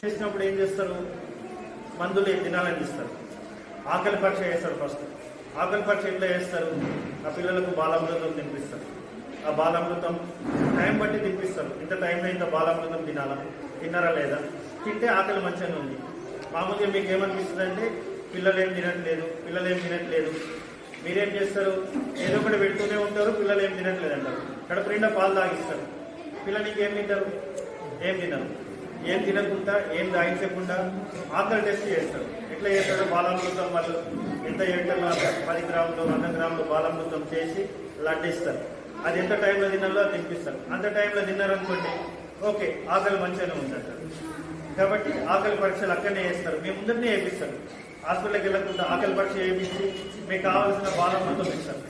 చేసినప్పుడు ఏం చేస్తారు, మందులు తినాలని ఇస్తారు. ఆకలి పరీక్ష చేస్తారు. ఫస్ట్ ఆకలి పరీక్ష ఎట్లా చేస్తారు, ఆ పిల్లలకు బాలామృతం తినిపిస్తారు. ఆ బాలామృతం టైం బట్టి తినిపిస్తారు. ఇంత టైంలో ఇంత బాలామృతం తినాలా, తిన్నారా లేదా, తింటే ఆకలి మంచిగా ఉంది. మామూలుగా మీకు ఏమనిపిస్తుంది అంటే పిల్లలు ఏం తినట్లేదు, మీరేం చేస్తారు, ఏదో ఒకటి పెడుతూనే ఉంటారు, పిల్లలు ఏం తినట్లేదు అంటారు. కడుపు నిండా పాలు తాగిస్తారు. పిల్లలకి ఏం తింటారు, ఏం తినరు. ఏం తినకుండా ఏం తాగించకుండా ఆకలి టెస్ట్ చేస్తారు. ఎట్లా చేస్తారో బాలామృతం వాళ్ళు ఎంత ఏటల్లో 10 గ్రాములు 100 గ్రాములు బాలామృతం చేసి లడ్డిస్తారు. అది ఎంత టైంలో తినాలో అది తినిపిస్తారు. అంత టైంలో తిన్నారనుకోండి, ఓకే ఆకలి మంచిగానే ఉందంటారు. కాబట్టి ఆకలి పరీక్షలు అక్కడనే చేస్తారు. మీ ముందరనే చేపిస్తారు. హాస్పిటల్కి వెళ్ళకుండా ఆకలి పరీక్ష చేయించి మీకు కావాల్సిన బాలామృతం ఇస్తారు.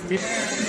This